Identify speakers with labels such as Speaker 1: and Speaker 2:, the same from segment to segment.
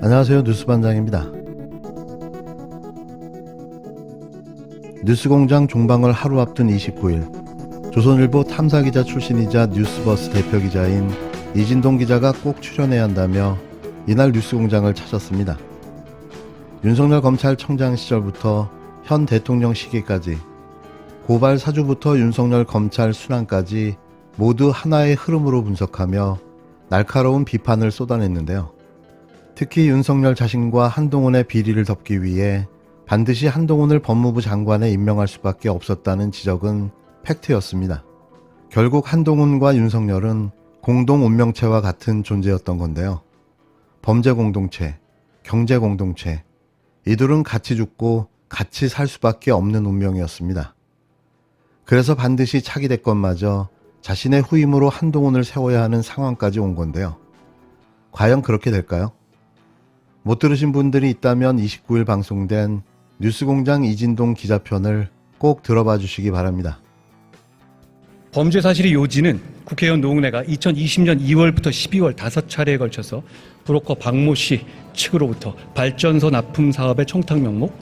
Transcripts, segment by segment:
Speaker 1: 안녕하세요. 뉴스반장입니다. 뉴스공장 종방을 하루 앞둔 29일 조선일보 탐사기자 출신이자 뉴스버스 대표기자인 이진동 기자가 꼭 출연해야 한다며 이날 뉴스공장을 찾았습니다. 윤석열 검찰청장 시절부터 현 대통령 시기까지 고발 사주부터 윤석열 검찰 순환까지 모두 하나의 흐름으로 분석하며 날카로운 비판을 쏟아냈는데요. 특히 윤석열 자신과 한동훈의 비리를 덮기 위해 반드시 한동훈을 법무부 장관에 임명할 수밖에 없었다는 지적은 팩트였습니다. 결국 한동훈과 윤석열은 공동 운명체와 같은 존재였던 건데요. 범죄 공동체, 경제 공동체, 이들은 같이 죽고 같이 살 수밖에 없는 운명이었습니다. 그래서 반드시 차기 대권마저 자신의 후임으로 한동훈을 세워야 하는 상황까지 온 건데요. 과연 그렇게 될까요? 못 들으신 분들이 있다면 29일 방송된 뉴스공장 이진동 기자편을 꼭 들어봐 주시기 바랍니다.
Speaker 2: 범죄 사실이 요지는 국회의원 노웅래가 2020년 2월부터 12월 5차례에 걸쳐서 브로커 박모 씨 측으로부터 발전소 납품 사업의 청탁 명목,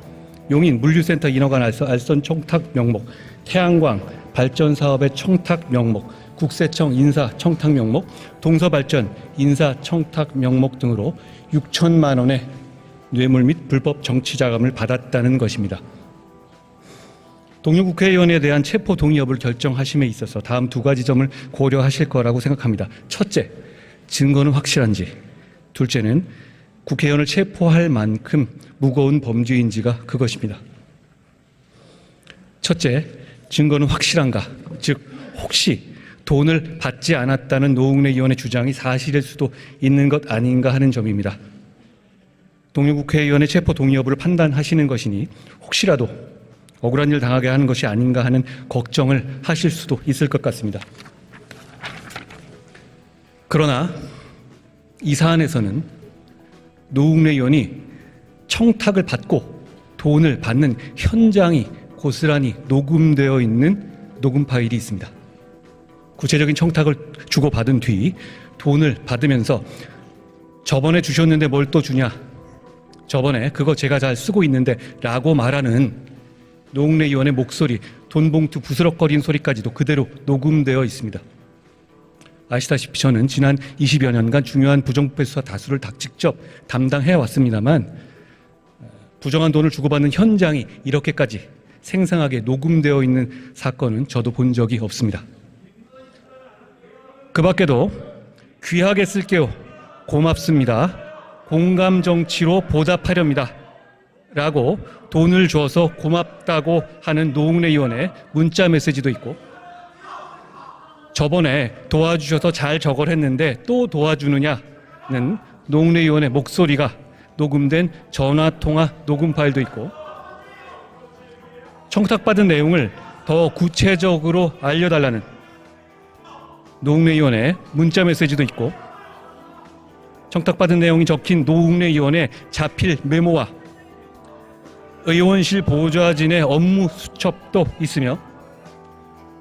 Speaker 2: 용인 물류센터 인허가 알선 청탁 명목, 태양광 발전 사업의 청탁 명목, 국세청 인사 청탁 명목, 동서발전 인사 청탁 명목 등으로 6천만 원의 뇌물 및 불법 정치 자금을 받았다는 것입니다. 동료 국회의원에 대한 체포 동의 여부를 결정하심에 있어서 다음 두 가지 점을 고려하실 거라고 생각합니다. 첫째, 증거는 확실한지. 둘째는 국회의원을 체포할 만큼 무거운 범죄인지가 그것입니다. 첫째, 증거는 확실한가? 즉, 혹시 돈을 받지 않았다는 노웅래 의원의 주장이 사실일 수도 있는 것 아닌가 하는 점입니다. 동료 국회의원의 체포 동의 여부를 판단하시는 것이니 혹시라도 억울한 일 당하게 하는 것이 아닌가 하는 걱정을 하실 수도 있을 것 같습니다. 그러나 이 사안에서는 노웅래 의원이 청탁을 받고 돈을 받는 현장이 고스란히 녹음되어 있는 녹음 파일이 있습니다. 구체적인 청탁을 주고받은 뒤 돈을 받으면서 저번에 주셨는데 뭘 또 주냐, 저번에 그거 제가 잘 쓰고 있는데 라고 말하는 노웅래 의원의 목소리, 돈봉투 부스럭거리는 소리까지도 그대로 녹음되어 있습니다. 아시다시피 저는 지난 20여 년간 중요한 부정부패 수사 다수를 직접 담당해 왔습니다만 부정한 돈을 주고받는 현장이 이렇게까지 생생하게 녹음되어 있는 사건은 저도 본 적이 없습니다. 그 밖에도 귀하게 쓸게요, 고맙습니다, 공감 정치로 보답하렵니다 라고 돈을 줘서 고맙다고 하는 노웅래 의원의 문자 메시지도 있고, 저번에 도와주셔서 잘 저걸 했는데 또 도와주느냐는 노웅래 의원의 목소리가 녹음된 전화통화 녹음 파일도 있고, 청탁받은 내용을 더 구체적으로 알려달라는 노웅래 의원의 문자 메시지도 있고, 청탁받은 내용이 적힌 노웅래 의원의 자필 메모와 의원실 보좌진의 업무 수첩도 있으며,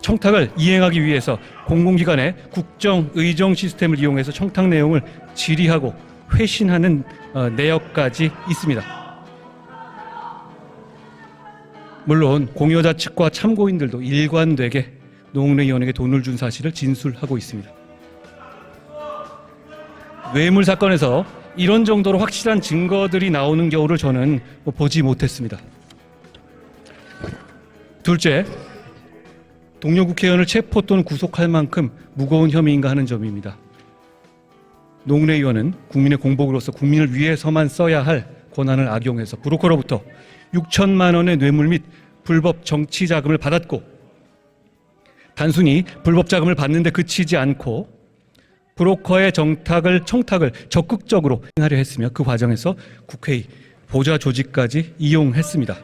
Speaker 2: 청탁을 이행하기 위해서 공공기관의 국정의정 시스템을 이용해서 청탁 내용을 질의하고 회신하는 내역까지 있습니다. 물론 공여자 측과 참고인들도 일관되게 노웅래 의원에게 돈을 준 사실을 진술하고 있습니다. 뇌물 사건에서 이런 정도로 확실한 증거들이 나오는 경우를 저는 보지 못했습니다. 둘째, 동료 국회의원을 체포 또는 구속할 만큼 무거운 혐의인가 하는 점입니다. 노웅래 의원은 국민의 공복으로서 국민을 위해서만 써야 할 권한을 악용해서 브로커로부터 6천만 원의 뇌물 및 불법 정치 자금을 받았고, 단순히 불법 자금을 받는데 그치지 않고 브로커의 청탁을 적극적으로 하려 했으며 그 과정에서 국회의 보좌 조직까지 이용했습니다.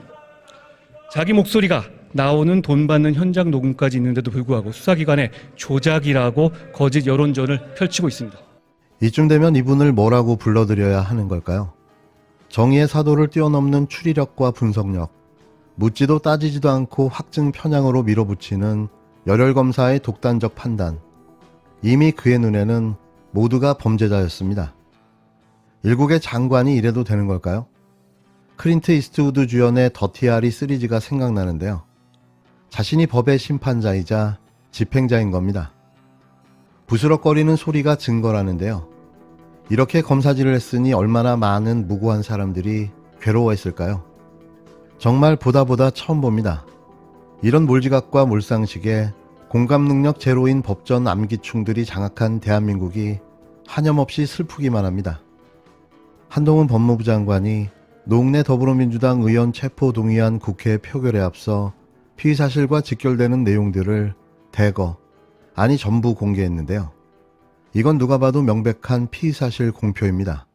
Speaker 2: 자기 목소리가 나오는 돈 받는 현장 녹음까지 있는데도 불구하고 수사기관의 조작이라고 거짓 여론전을 펼치고 있습니다.
Speaker 1: 이쯤 되면 이분을 뭐라고 불러드려야 하는 걸까요? 정의의 사도를 뛰어넘는 추리력과 분석력, 묻지도 따지지도 않고 확증 편향으로 밀어붙이는 열혈검사의 독단적 판단, 이미 그의 눈에는 모두가 범죄자였습니다. 일국의 장관이 이래도 되는 걸까요? 클린트 이스트우드 주연의 더티 하리 시리즈가 생각나는데요. 자신이 법의 심판자이자 집행자인 겁니다. 부스럭거리는 소리가 증거라는데요. 이렇게 검사질을 했으니 얼마나 많은 무고한 사람들이 괴로워했을까요? 정말 보다 처음 봅니다. 이런 몰지각과 몰상식에 공감 능력 제로인 법전 암기충들이 장악한 대한민국이 하염없이 슬프기만 합니다. 한동훈 법무부 장관이 노웅래 더불어민주당 의원 체포 동의안 국회 표결에 앞서 피의 사실과 직결되는 내용들을 대거, 아니 전부 공개했는데요. 이건 누가 봐도 명백한 피의 사실 공표입니다.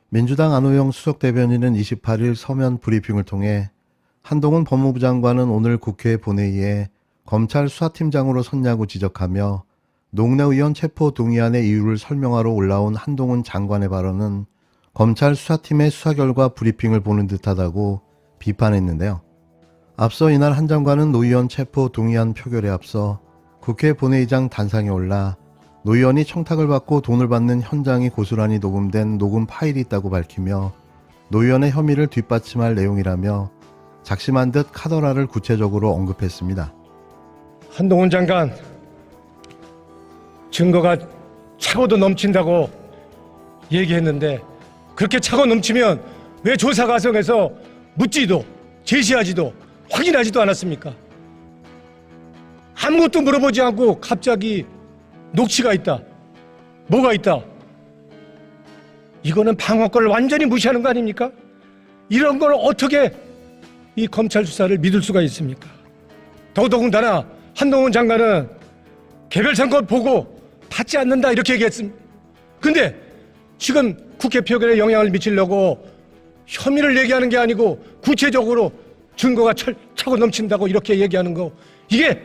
Speaker 1: 민주당 안호영 수석대변인은 28일 서면 브리핑을 통해 한동훈 법무부 장관은 오늘 국회 본회의에 검찰 수사팀장으로 섰냐고 지적하며 노웅래 의원 체포 동의안의 이유를 설명하러 올라온 한동훈 장관의 발언은 검찰 수사팀의 수사 결과 브리핑을 보는 듯하다고 비판했는데요. 앞서 이날 한 장관은 노 의원 체포 동의안 표결에 앞서 국회 본회의장 단상에 올라 노 의원이 청탁을 받고 돈을 받는 현장이 고스란히 녹음된 녹음 파일이 있다고 밝히며 노 의원의 혐의를 뒷받침할 내용이라며 작심한 듯 카더라를 구체적으로 언급했습니다.
Speaker 3: 한동훈 장관, 증거가 차고도 넘친다고 얘기했는데 그렇게 차고 넘치면 왜 조사 과정에서 묻지도 제시하지도 확인하지도 않았습니까? 아무것도 물어보지 않고 갑자기 녹취가 있다, 뭐가 있다, 이거는 방어권을 완전히 무시하는 거 아닙니까? 이런 걸 어떻게 이 검찰 수사를 믿을 수가 있습니까? 더더군다나 한동훈 장관은 개별 선거 보고 받지 않는다 이렇게 얘기했습니다. 근데 지금 국회 표결에 영향을 미치려고 혐의를 얘기하는 게 아니고 구체적으로 증거가 차고 넘친다고 이렇게 얘기하는 거, 이게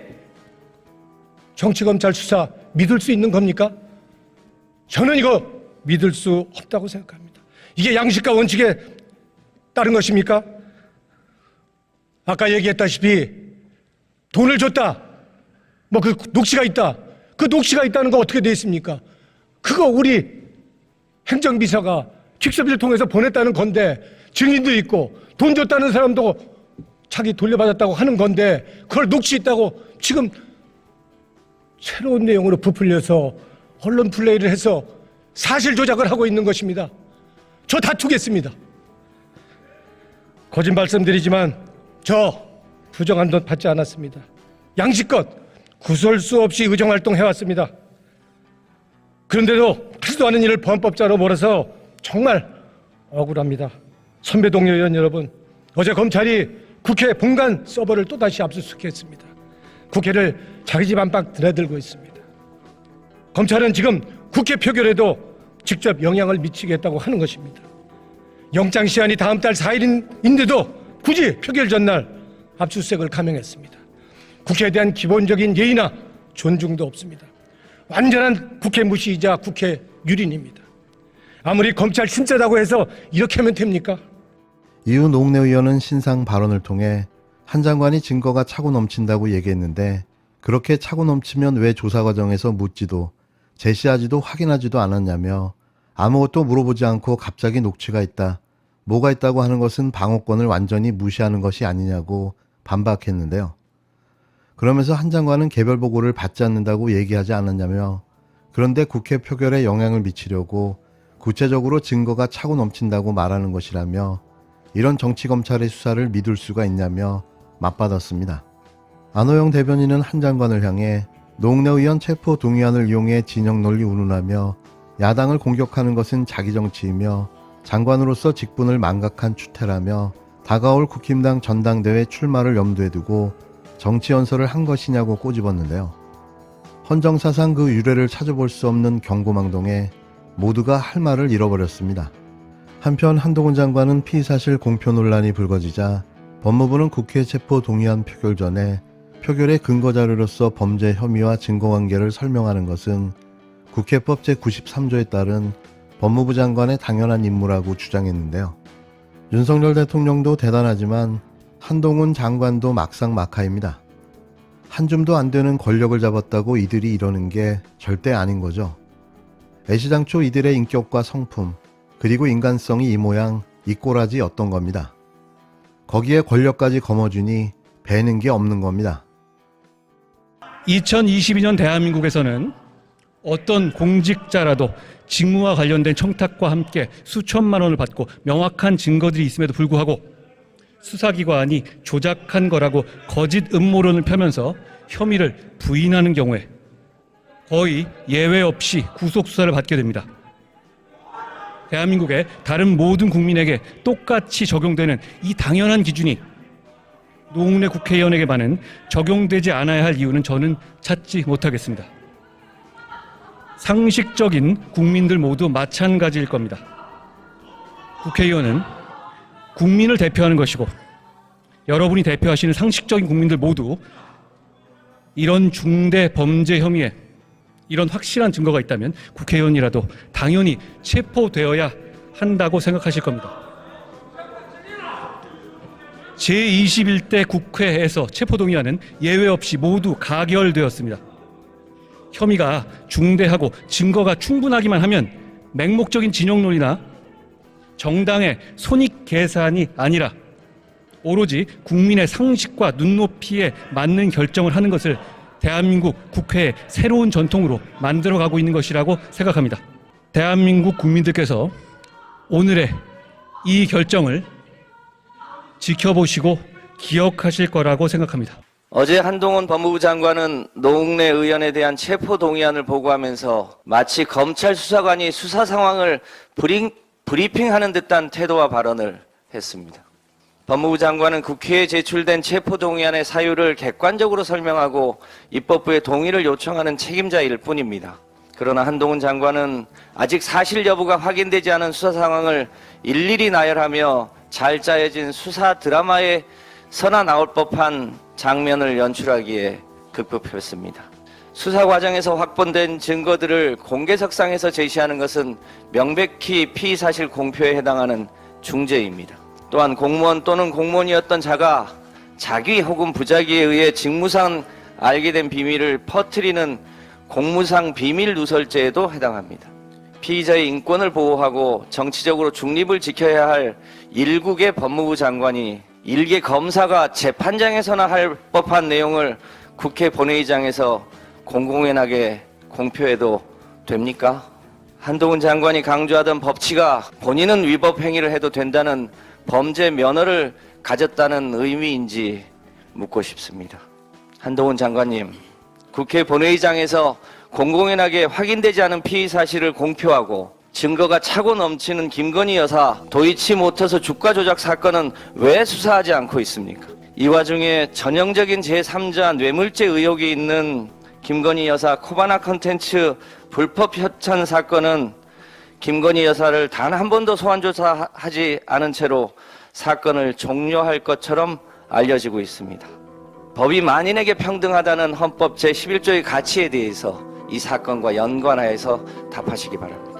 Speaker 3: 정치검찰 수사 믿을 수 있는 겁니까? 저는 이거 믿을 수 없다고 생각합니다. 이게 양식과 원칙에 따른 것입니까? 아까 얘기했다시피 돈을 줬다, 뭐 그 녹취가 있다, 그 녹취가 있다는 거 어떻게 돼 있습니까? 그거 우리 행정비서가 퀵서비를 통해서 보냈다는 건데 증인도 있고 돈 줬다는 사람도 자기 돌려받았다고 하는 건데 그걸 녹취 있다고 지금 새로운 내용으로 부풀려서 언론 플레이를 해서 사실 조작을 하고 있는 것입니다. 저 다투겠습니다. 거짓 말씀드리지만 저 부정한 돈 받지 않았습니다. 양식껏 구설수 없이 의정활동 해왔습니다. 그런데도 하지도 않은 일을 범법자로 몰아서 정말 억울합니다. 선배 동료 의원 여러분, 어제 검찰이 국회 본관 서버를 또다시 압수수색했습니다. 국회를 자기 집 안방 드나들고 있습니다. 검찰은 지금 국회 표결에도 직접 영향을 미치겠다고 하는 것입니다. 영장 시한이 다음 달 4일인데도 굳이 표결 전날 압수수색을 감행했습니다. 국회에 대한 기본적인 예의나 존중도 없습니다. 완전한 국회 무시이자 국회 유린입니다. 아무리 검찰 신세다고 해서 이렇게 하면 됩니까?
Speaker 1: 이후 노웅래 의원은 신상 발언을 통해 한 장관이 증거가 차고 넘친다고 얘기했는데 그렇게 차고 넘치면 왜 조사 과정에서 묻지도 제시하지도 확인하지도 않았냐며 아무것도 물어보지 않고 갑자기 녹취가 있다, 뭐가 있다고 하는 것은 방어권을 완전히 무시하는 것이 아니냐고 반박했는데요. 그러면서 한 장관은 개별 보고를 받지 않는다고 얘기하지 않았냐며 그런데 국회 표결에 영향을 미치려고 구체적으로 증거가 차고 넘친다고 말하는 것이라며 이런 정치검찰의 수사를 믿을 수가 있냐며 맞받았습니다. 안호영 대변인은 한 장관을 향해 노웅래 의원 체포 동의안을 이용해 진영 논리 운운하며 야당을 공격하는 것은 자기 정치이며 장관으로서 직분을 망각한 추태라며 다가올 국힘당 전당대회 출마를 염두에 두고 정치 연설을 한 것이냐고 꼬집었는데요. 헌정사상 그 유래를 찾아볼 수 없는 경고망동에 모두가 할 말을 잃어버렸습니다. 한편 한동훈 장관은 피의사실 공표 논란이 불거지자 법무부는 국회 체포 동의안 표결 전에 표결의 근거자료로서 범죄 혐의와 증거관계를 설명하는 것은 국회법 제93조에 따른 법무부 장관의 당연한 임무라고 주장했는데요. 윤석열 대통령도 대단하지만 한동훈 장관도 막상막하입니다. 한 줌도 안 되는 권력을 잡았다고 이들이 이러는 게 절대 아닌 거죠. 애시당초 이들의 인격과 성품, 그리고 인간성이 이 모양 이 꼬라지였던 겁니다. 거기에 권력까지 거머쥐니 배는 게 없는 겁니다.
Speaker 2: 2022년 대한민국에서는 어떤 공직자라도 직무와 관련된 청탁과 함께 수천만 원을 받고 명확한 증거들이 있음에도 불구하고 수사기관이 조작한 거라고 거짓 음모론을 펴면서 혐의를 부인하는 경우에 거의 예외 없이 구속수사를 받게 됩니다. 대한민국의 다른 모든 국민에게 똑같이 적용되는 이 당연한 기준이 노웅래 국회의원에게만은 적용되지 않아야 할 이유는 저는 찾지 못하겠습니다. 상식적인 국민들 모두 마찬가지일 겁니다. 국회의원은 국민을 대표하는 것이고 여러분이 대표하시는 상식적인 국민들 모두 이런 중대 범죄 혐의에 이런 확실한 증거가 있다면 국회의원이라도 당연히 체포되어야 한다고 생각하실 겁니다. 제21대 국회에서 체포동의안은 예외 없이 모두 가결되었습니다. 혐의가 중대하고 증거가 충분하기만 하면 맹목적인 진영론이나 정당의 손익 계산이 아니라 오로지 국민의 상식과 눈높이에 맞는 결정을 하는 것을 대한민국 국회의 새로운 전통으로 만들어가고 있는 것이라고 생각합니다. 대한민국 국민들께서 오늘의 이 결정을 지켜보시고 기억하실 거라고 생각합니다.
Speaker 4: 어제 한동훈 법무부 장관은 노웅래 의원에 대한 체포 동의안을 보고하면서 마치 검찰 수사관이 수사 상황을 브리핑하는 듯한 태도와 발언을 했습니다. 법무부 장관은 국회에 제출된 체포 동의안의 사유를 객관적으로 설명하고 입법부의 동의를 요청하는 책임자일 뿐입니다. 그러나 한동훈 장관은 아직 사실 여부가 확인되지 않은 수사 상황을 일일이 나열하며 잘 짜여진 수사 드라마에 서나 나올 법한 장면을 연출하기에 급급했습니다. 수사 과정에서 확보된 증거들을 공개석상에서 제시하는 것은 명백히 피의사실 공표에 해당하는 중죄입니다. 또한 공무원 또는 공무원이었던 자가 자기 혹은 부자기에 의해 직무상 알게 된 비밀을 퍼뜨리는 공무상 비밀 누설죄에도 해당합니다. 피의자의 인권을 보호하고 정치적으로 중립을 지켜야 할 일국의 법무부 장관이 일개 검사가 재판장에서나 할 법한 내용을 국회 본회의장에서 공공연하게 공표해도 됩니까? 한동훈 장관이 강조하던 법치가 본인은 위법 행위를 해도 된다는 범죄 면허를 가졌다는 의미인지 묻고 싶습니다. 한동훈 장관님, 국회 본회의장에서 공공연하게 확인되지 않은 피의 사실을 공표하고 증거가 차고 넘치는 김건희 여사 도이치모터스 주가 조작 사건은 왜 수사하지 않고 있습니까? 이 와중에 전형적인 제3자 뇌물죄 의혹이 있는 김건희 여사 코바나 컨텐츠 불법 협찬 사건은 김건희 여사를 단 한 번도 소환 조사하지 않은 채로 사건을 종료할 것처럼 알려지고 있습니다. 법이 만인에게 평등하다는 헌법 제11조의 가치에 대해서 이 사건과 연관하여서 답하시기 바랍니다.